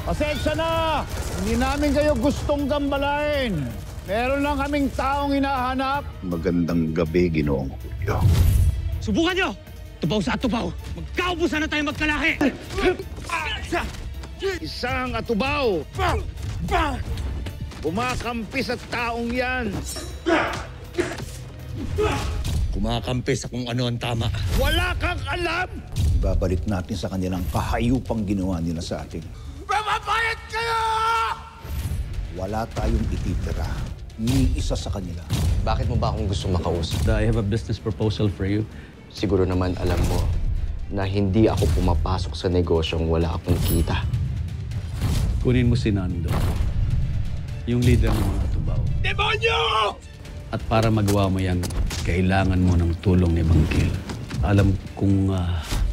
Pasensya na! Hindi namin kayo gustong gambalain. Meron lang kaming taong hinahanap. Magandang gabi, Ginoong Julio. Subukan nyo! Tubaw sa atubaw! Magkaubusan na tayo magkalahi! Isang atubaw! Kumakampi sa taong yan! Kumakampi sa kung ano ang tama. Wala kang alam! Ibabalik natin sa kanilang kahayupang ginawa nila sa atin. Mamabayad kayo! Wala tayong ititira. Ni isa sa kanila. Bakit mo ba akong gusto makausap? I have a business proposal for you. Siguro naman alam mo na hindi ako pumapasok sa negosyong wala akong kita. Kunin mo si Nando, yung leader ng mga tubaw. Demonyo! At para magawa mo yan, kailangan mo ng tulong ni Bangkil. Alam kung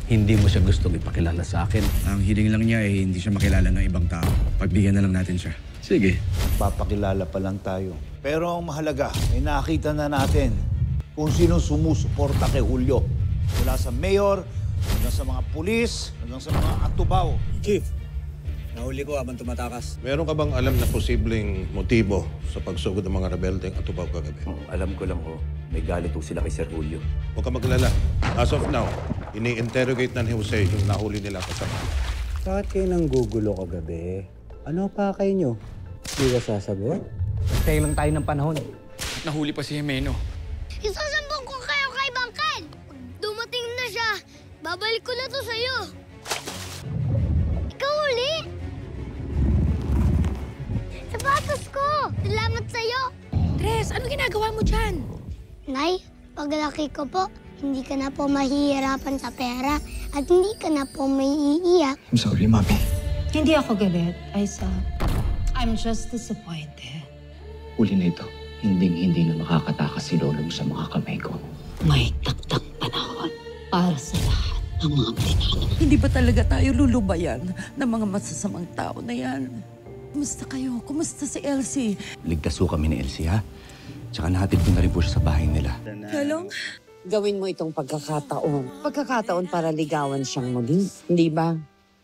hindi mo siya gustong ipakilala sa akin. Ang hiling lang niya ay hindi siya makilala ng ibang tao. Pagbigyan na lang natin siya. Sige. Papakilala pa lang tayo. Pero ang mahalaga ay nakita na natin kung sino sumusuporta kay Julio. Mula sa mayor, hanggang sa mga pulis, hanggang sa mga atubaw. Chief, nahuli ko habang tumatakas. Meron ka bang alam na posibleng motibo sa pagsugod ng mga rebeldeng atubaw kagabi? Alam ko lang may galit sila kay Sir Julio. Huwag ka maglala. As of now, ini-interrogate na ni Jose yung nahuli nila kasama. Bakit kayo nang gugulo kagabi? Ano pa kayo nyo? Hindi ka sasagot? Tayo lang tayo ng panahon. Nahuli pa si Jimeno. Isasambong ko kayo kay Bangkal! Pag dumating na siya, babalik ko na to sa'yo. Ikaw uli! Sapatos ko! Salamat sa'yo! Tres, ano ginagawa mo dyan? Nay, paglaki ko po, hindi ka na po mahihirapan sa pera at hindi ka na po maiiyak. I'm sorry, Mami. Hindi ako galit, Aiza. I'm just disappointed. Uli na ito, hindi na makakatakas si Lolo mo sa mga kamay ko. May taktak panahon para sa lahat ng mga pinanong. Hindi ba talaga tayo lulubayan ng mga masasamang tao na yan? Kumusta kayo? Kumusta si Elsie? Ligtas ho kami ni Elsie, ha? Tsaka nahatid ko na rin po siya sa bahay nila. Talong? Gawin mo itong pagkakataon. Pagkakataon para ligawan siyang muli. Hindi ba?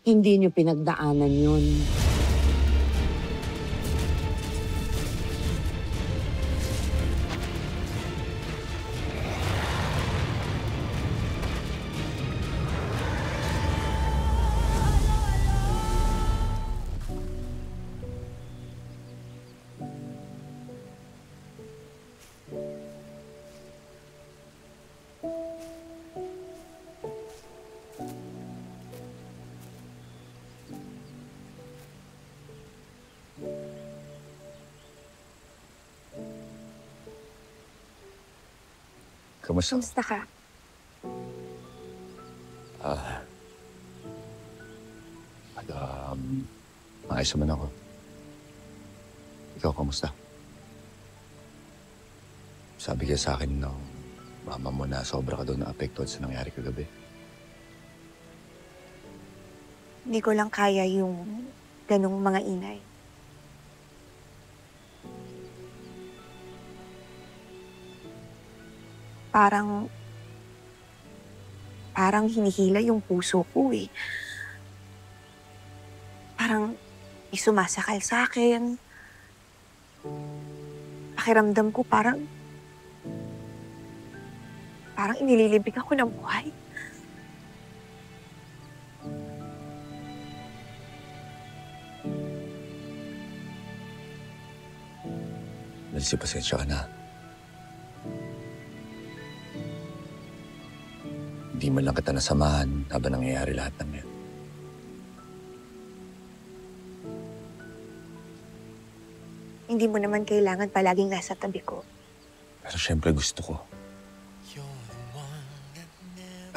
Hindi niyo pinagdaanan yun. Kamusta? Kumusta ka? Maayos naman ako. Ikaw, kamusta? Sabi ka sa akin ng mama mo na sobra ka doon na-apektuhan sa nangyari kagabi. Hindi ko lang kaya yung ganong mga inay. Parang hinihila yung puso ko eh. Parang may sumasakal sa akin. Pakiramdam ko parang inililibig ako ng buhay. Nancy, pasensya ka na. Hindi man lang kita nasamahan habang nangyayari lahat ng yan. Hindi mo naman kailangan palaging nasa tabi ko. Pero syempre gusto ko.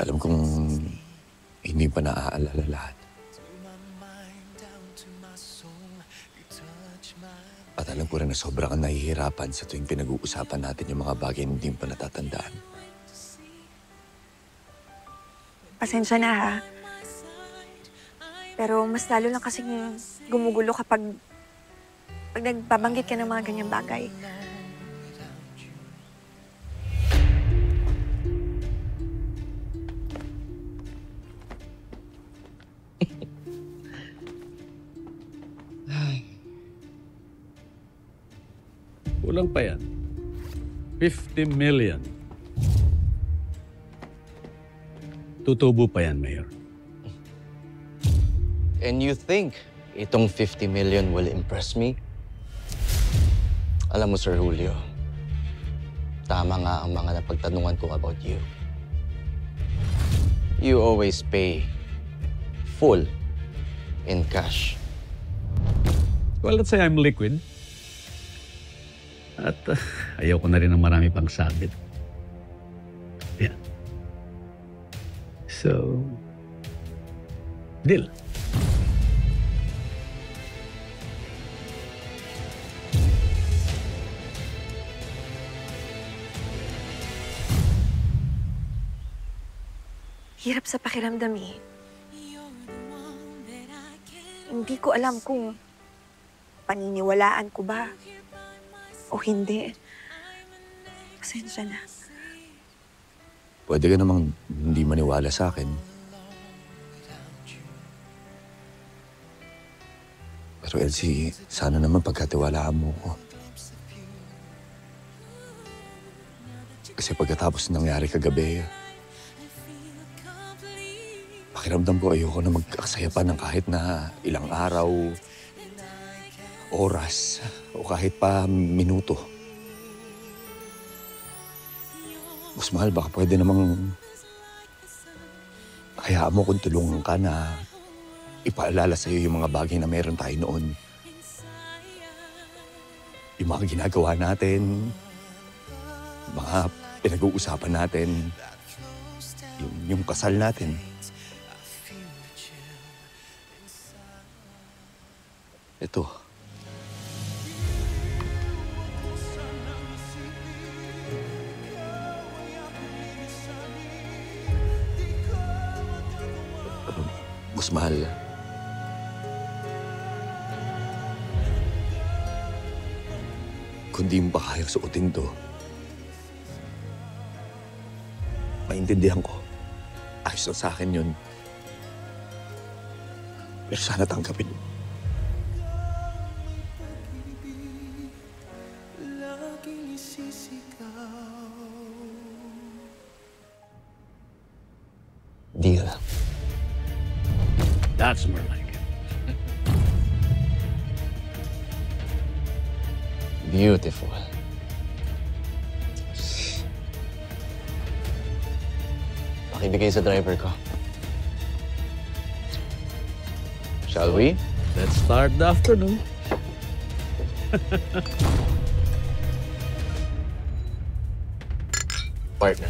Alam kong hindi pa naaalala lahat. At alam ko rin na sobra kang nahihirapan sa tuwing pinag-uusapan natin yung mga bagay na hindi mo pa natatandaan. Pasensya na ha. Pero mas lalo lang kasing gumugulo kapag nagbabanggit ka ng mga ganyang bagay. Kulang pa yan. 50 million. Tutubo pa yan, Mayor. And you think itong 50 million will impress me? Alam mo, Sir Julio, tama nga ang mga napagtanungan ko about you. You always pay full in cash. Well, let's say I'm liquid. At ayoko na rin ng marami pang sabit. Yeah. So, deal. Hirap sa pakiramdam eh. Hindi ko alam kung paniniwalaan ko ba o hindi. Pasensya na. Pwede ka namang hindi maniwala sa akin. Pero Elsie, sana naman pagkatiwalaan mo ko. Kasi pagkatapos nangyari kagabi, pakiramdam ko ayoko na magkakasaya pa ng kahit na ilang araw, oras, o kahit pa minuto. Mas mahal, baka pwede namang hayaan mo kung tulungan ka na ipaalala sa'yo yung mga bagay na meron tayo noon. Yung mga ginagawa natin, mga pinag-uusapan natin, yung kasal natin. Ito. Mas mahal. Kung di mo ba kayang suotin to, maintindihan ko. Ayos lang sa akin yun. Pero sana tanggapin mo. Deal. That's more like it. Beautiful. Pakibigay sa driver ko. Shall we? Let's start the afternoon. Partner.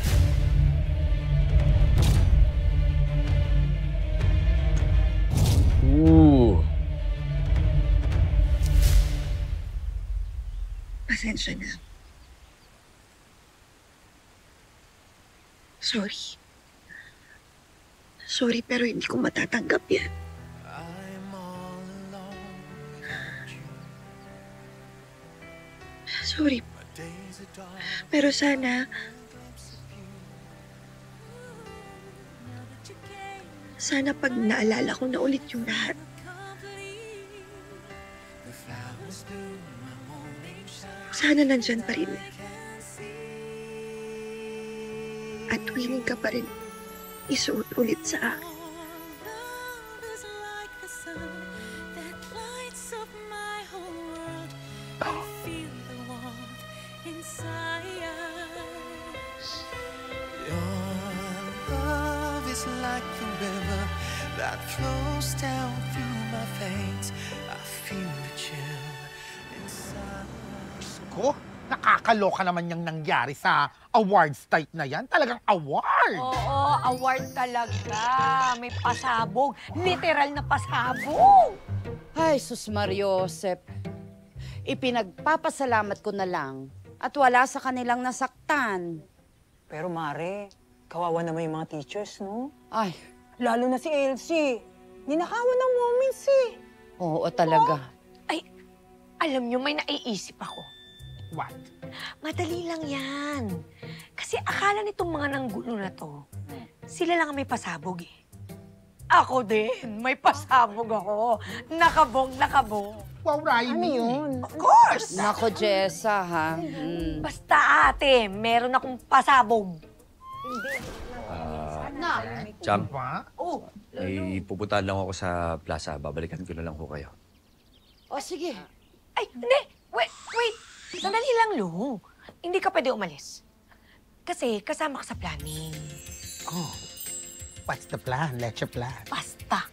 Ooh. Pasensya na. Sorry. Sorry, pero hindi ko matatanggap yan. Sorry. Pero sana pag naalala ko na ulit yung lahat, sana nandyan pa rin. At willing ka pa rin isuot ulit sa akin. That flows down through my veins. I feel the chill inside. Ko, nakakaloka naman yung nangyari sa awards type na yan. Talagang award! Oo, award talaga. May pasabog. Literal na pasabog. Ay, sus Mariosep. Ipinagpapasalamat ko na lang at wala sa kanilang nasaktan. Pero Mare, kawawa naman yung mga teachers, no? Ay. Lalo na si Elsie. Ninakawan ng moments eh. Oo, talaga. Ay, alam nyo, may naiisip ako. What? Madali lang yan. Kasi akala nitong mga nanggulo na to, sila lang ang may pasabog eh. Ako din. May pasabog ako. Nakabog. Wow, Raimi. Ano yun? Of course! Nako, Jessa, ha? Basta ate, meron akong pasabog. Chang, Oh, may pupuntahan lang ako sa plaza. Babalikan ko na lang ho kayo. o sige. Ay, hindi. Wait. Sandali lang, Lu. Hindi ka pwede umalis. Kasi kasama ka sa planning. Oh. What's the plan? Let's your plan. Basta.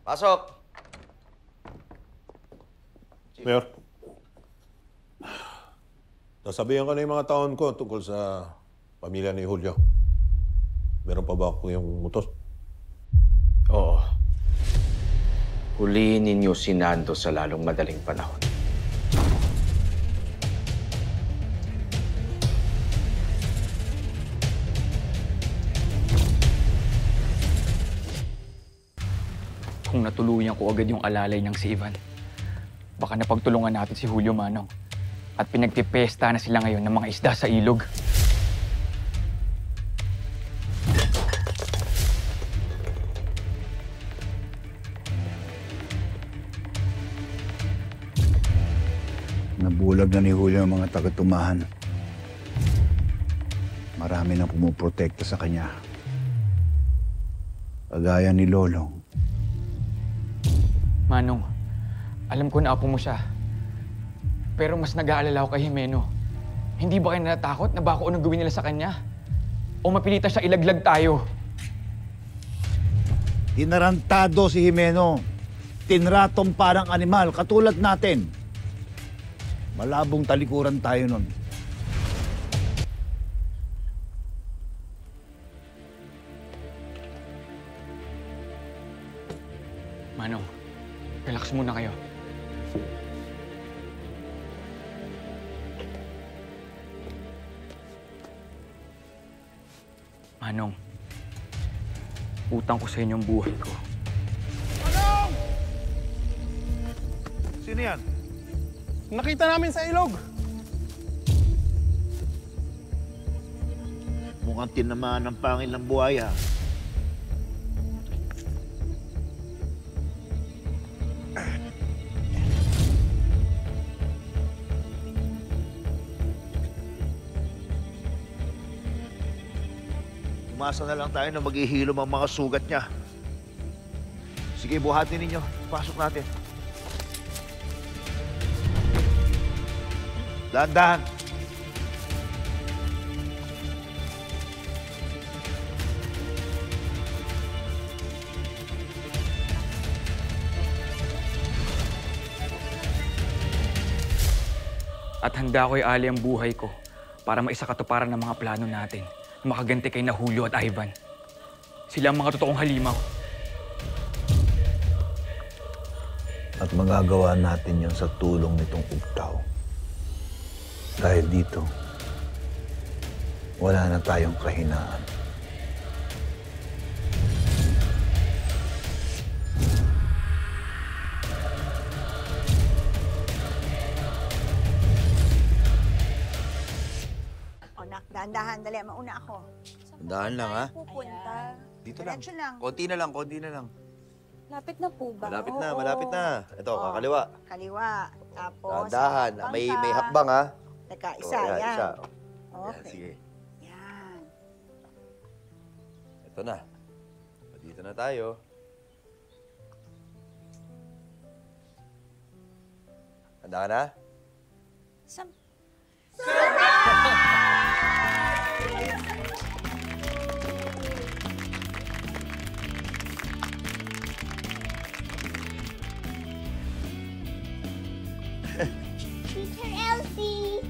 Pasok! Mayor. Nasabihan ko na yung mga taon ko tungkol sa pamilya ni Julio. Meron pa ba ako yung mutos? Oo. Huliin ninyo si Nando sa lalong madaling panahon. Kung natuluyan ko agad yung alalay niyang si Ivan, baka napagtulungan natin si Julio Manong. At pinagpipesta na sila ngayon ng mga isda sa ilog. Nabulag na ni Julio ang mga taga-tumahan. Marami nang pumuprotekta sa kanya. Kagaya ni Lolong. Manong, alam ko na apo mo siya. Pero mas nag-aalala ako kay Jimeno. Hindi ba kayo natatakot na baka anong gawin nila sa kanya? O mapilitan siya ilaglag tayo? Tinarantado si Jimeno. Tinratong parang animal, katulad natin. Malabong talikuran tayo nun. Manong, relax muna kayo. Manong, utang ko sa inyo ang buhay ko. Manong! Sino yan? Nakita namin sa ilog. Mukhang tinamaan ng pangil ng buhaya. Umasa na lang tayo na maghihilom ang mga sugat niya. Sige, buhatin ninyo. Pasok natin. Dahan-dahan. At handa ko i-ali ang buhay ko para maisakatuparan ng mga plano natin na makaganti kay na Julio at Ivan. Sila ang mga totoong halimaw. At magagawa natin yon sa tulong nitong ugtaw. Dahil dito, wala na tayong kahinaan. O, nak, dahan-dahan. Dali, mauna ako. Dahan lang, ha? Pupunta. Dito lang. Diretso lang. Konti na lang. Lapit na po ba? Malapit Oo. na. Ito, Oo. kakaliwa. Kaliwa. Tapos, Dahan. May hakbang, ha? Teka, Oh, isa. yan, Yan. isa. Okay. Yan, sige. Yan. Ito na. Dito na tayo. Handa ka na? Teacher Elsie!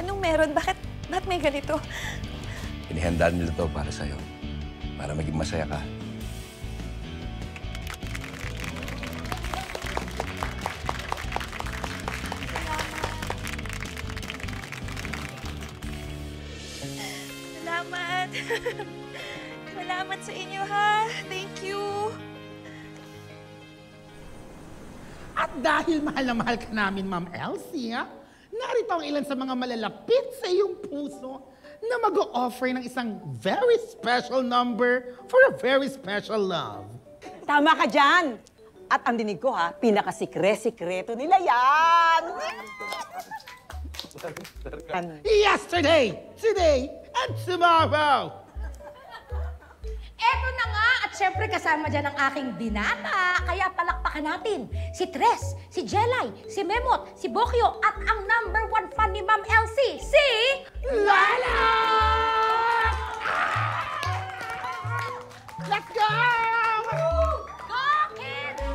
Anong meron? Bakit may ganito? Inihanda nila to para sa'yo. Para maging masaya ka. Salamat. Salamat sa inyo, ha? Thank you. At dahil mahal na mahal ka namin, Ma'am Elsie, ha? Narito ang ilan sa mga malalapit sa iyong puso na mag-o-offer ng isang very special number for a very special love. Tama ka dyan! At ang dinig ko ha, pinakasikre-sikreto nila yan! Yesterday, today, and tomorrow! Eto na nga! At syempre kasama dyan ang aking binata. Kaya palakpakan natin si Tres, si Jelay, si Memot, si Bokyo, at ang #1 fan ni Ma'am Elsie, si... Lala! Let's go! Go, kids!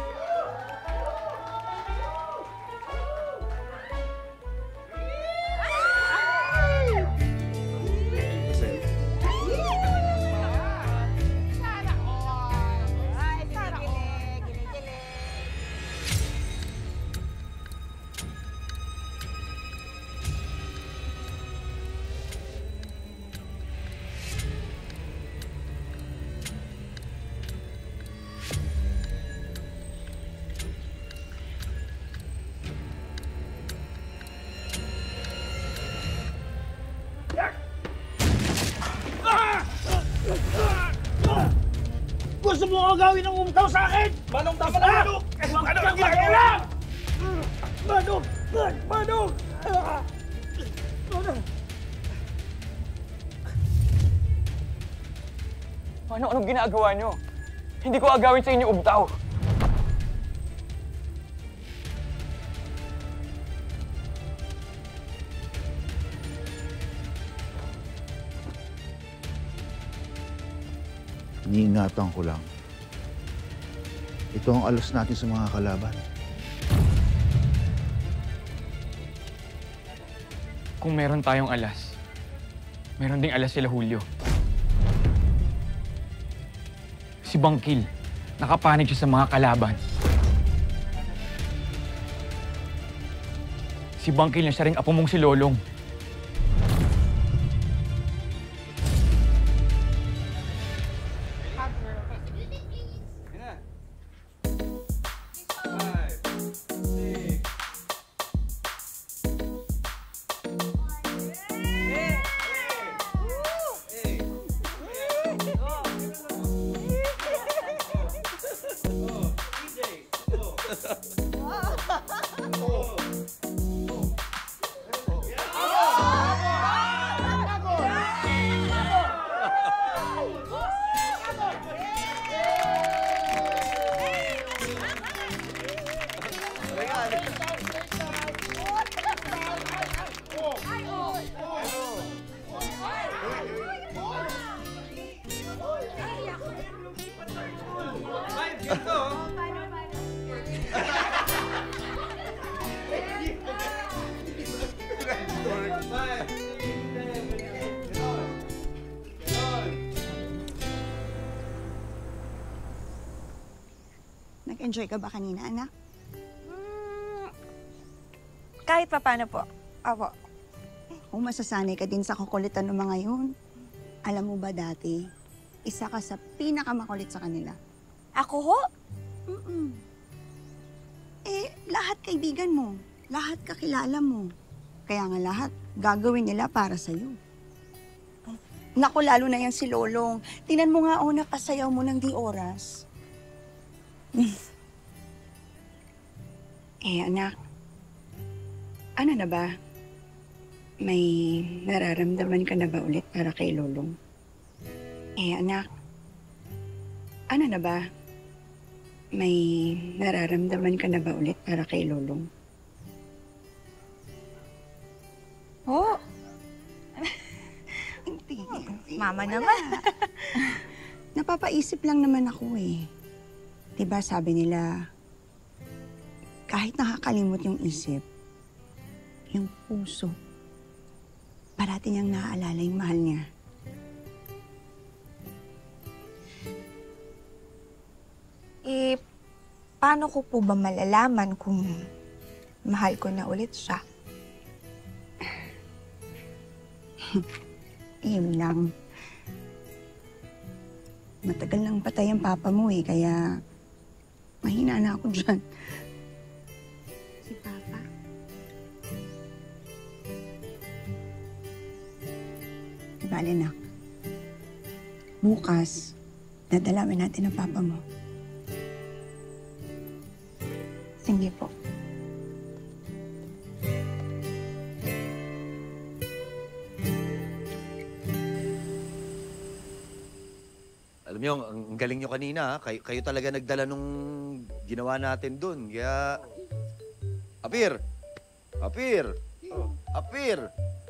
Gusto mo agawin ng umutaw sa akin? Manong, tama na, Manong! Huwag kang ginagawa! Manong! Manong! Anong ginagawa niyo? Hindi ko agawin sa inyo umtaw. Iniingatan ko lang. Ito ang alas natin sa mga kalaban. Kung meron tayong alas, meron ding alas sila Julio. Si Bangkil, nakapanig siya sa mga kalaban. Si Bangkil na siya rin apo mong si Lolong. Nag-enjoy ka ba kanina, anak? Kahit pa paano po. Apo. Kung masasanay ka din sa kukulitan ng mga yun. Alam mo ba dati, isa ka sa pinakamakulit sa kanila. Ako ho? Lahat kaibigan mo. Lahat kakilala mo. Kaya nga lahat gagawin nila para sa'yo. Naku, lalo na yan si Lolong. Tinan mo nga, napasayaw mo ng di oras. Anak, ano na ba? May nararamdaman ka na ba ulit para kay Lolong? Anak, ano na ba? May nararamdaman ka na ba ulit para kay Lolong? Oh. Mama naman. Napapaisip lang naman ako eh. Diba sabi nila, kahit nakakalimot yung isip, yung puso, parati niyang naaalala yung mahal niya. Eh, paano ko po ba malalaman kung mahal ko na ulit siya? Yun lang. Matagal nang patay ang papa mo eh, kaya mahina na ako dyan. Si Papa? Bale na. Bukas, dadalawin natin ang papa mo. Sige po. Alam niyo, ang galing niyo kanina, ha? Kayo talaga nagdala nung ginawa natin dun. Kaya... Apir! Apir! Apir!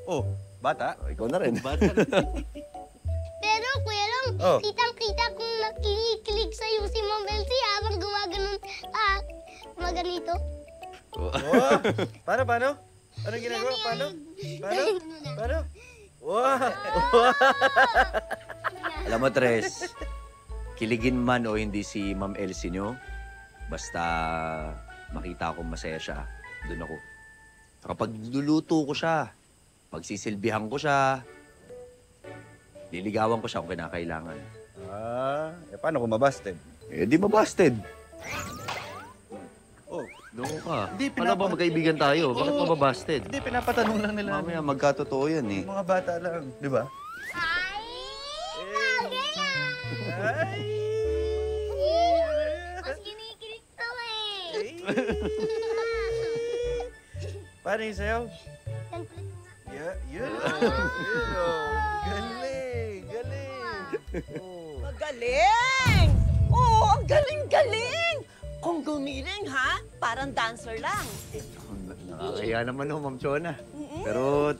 Oh, bata? Ikaw na rin. Bata rin. Pero Kuya Long, kitang-kita kung nakikilig sa'yo si Ma'am Elsie habang gumaganito. Paano? Anong ginagawa? Paano? Wow! Alam mo, Tres, kiligin man o hindi si Ma'am Elsie nyo, basta makita akong masaya siya, doon ako. Kapag luluto ko siya, pagsisilbihan ko siya, liligawan ko siya kung kinakailangan. Paano kung mabasted? Di mabasted. Oh, doon ka. Wala ba magkaibigan tayo? Bakit mababasted? Hindi, pinapatanong lang nila. Mamaya, magkatotoo yan eh. Mga bata lang, di ba? Mas kinikilig to eh. Paano yung sayaw? Magaling! Oo, ang galing-galing! Kung gumiling, ha? Parang dancer lang. Nakakaya naman ho, Ma'am Chona. Pero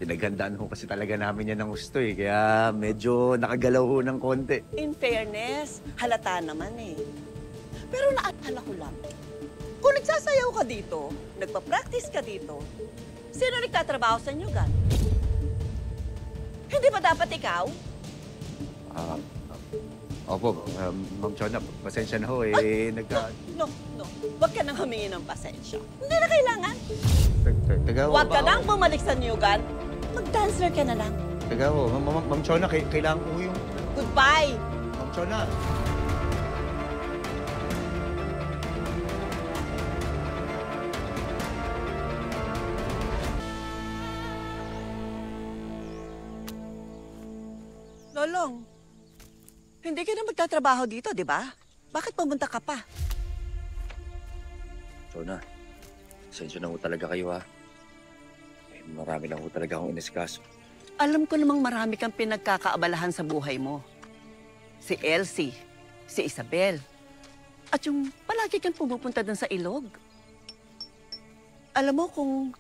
pinaghandaan ho kasi talaga namin yan ng gusto eh. Kaya medyo nakagalaw ho ng konti. In fairness, halata naman eh. Pero naalala ko lang, kung nagsasayaw ka dito, nagpa-practice ka dito, sino nagtatrabaho sa inyo, Gan? Hindi ba dapat ikaw? Opo, Ma'am Chona, pasensya na ho eh. No. Huwag ka nang humingi ng pasensya. Hindi na kailangan. Huwag ka nang bumalik sa Nyugan. Mag-dancer ka na lang. Tagaw, Ma'am Chona, kailangan ko yung... Goodbye! Ma'am Chona. Lolong, hindi ka na magtatrabaho dito, di ba? Bakit pumunta ka pa? Chona, pasensya na ho talaga kayo ha. Marami lang ho talaga akong inisikaso. Alam ko namang marami kang pinagkakaabalahan sa buhay mo. Si Elsie, si Isabel, at yung palagi kang pumupunta dun sa ilog. Alam mo kung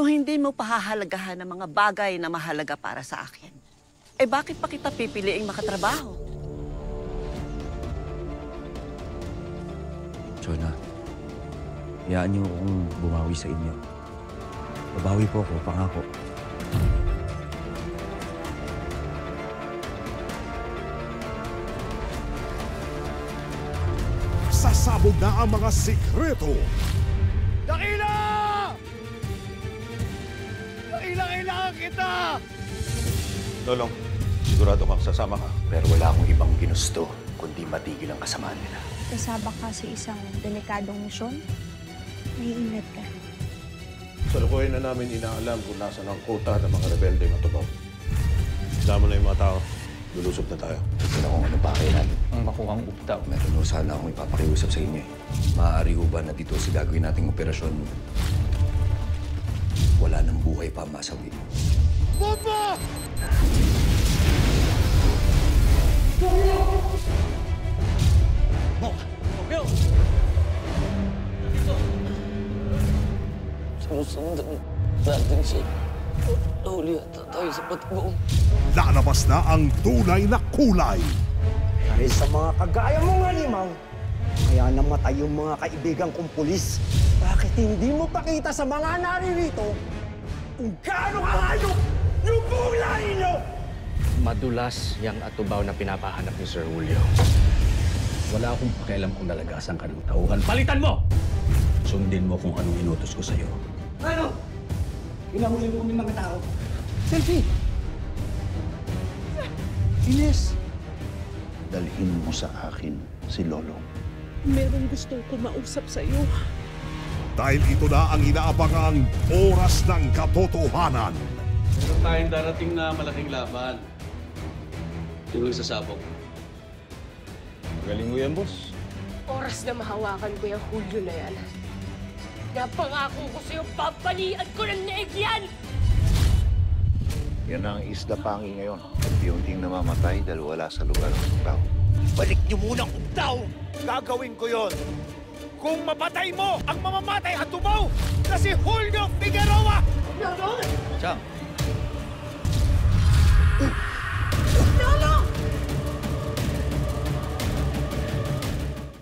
hindi mo pahahalagahan ng mga bagay na mahalaga para sa akin, eh bakit pa kita pipiliing makatrabaho? Chona, hayaan niyo akong bumawi sa inyo. Babawi po ako, pangako. Sasabog na ang mga sikreto. Dakila! Kailangan kita! Lolong, sigurado kang sasama ka. Pero wala akong ibang ginusto, kundi matigil ang kasamaan nila. Kasama ka sa isang delikadong misyon? Naiingat ka. Salukuyan na namin inaalam kung nasan ang kota ng mga rebelde ng tubaw. Isama na yung mga tao. Lulusog na tayo. Ito kung ano pa kailan. Ang makuhang uptaw. Meron ho sana akong ipapakiusap sa inyo eh. Maaari ho ba na dito sa gagawin nating operasyon, wala nang buhay pa masawi? Bomba! Bokyo! Sinusundan natin siya. Nahuli ata tayo sa patibong. Lalabas na ang tunay na kulay. Dahil sa mga kagaya mong halimaw, kaya namatay yung mga kaibigan kong pulis. Bakit hindi mo pakita sa mga naririto kung gaano kahayop yung buong lahi nyo! Madulas yung atubaw na pinapahanap ni Sir Julio. Wala akong pakialam kung nalagasan ka ng tauhan. Palitan mo! Sundin mo kung anong inutos ko sa'yo. Ano? Inahuli mo kami mga tao. Selfie! Ines, dalhin mo sa akin si Lolo. Merong gustong kumausap sa'yo. Dahil ito na ang inaabangang oras ng katotohanan. Meron tayong darating na malaking laban. Yung nagsasabog. Galing mo yan, boss. Oras na mahawakan ko yung Julio na yan. Napangako ko sa'yo, papalian ko ng leeg yan! Yan ang isda pangi ngayon. Unti-unting namamatay dahil wala sa lugar ng tao. Balik niyo muna ang tao! Gagawin ko yon. Kung mapatay mo ang mamamatay at tumaw na si Julio Figueroa! Chang,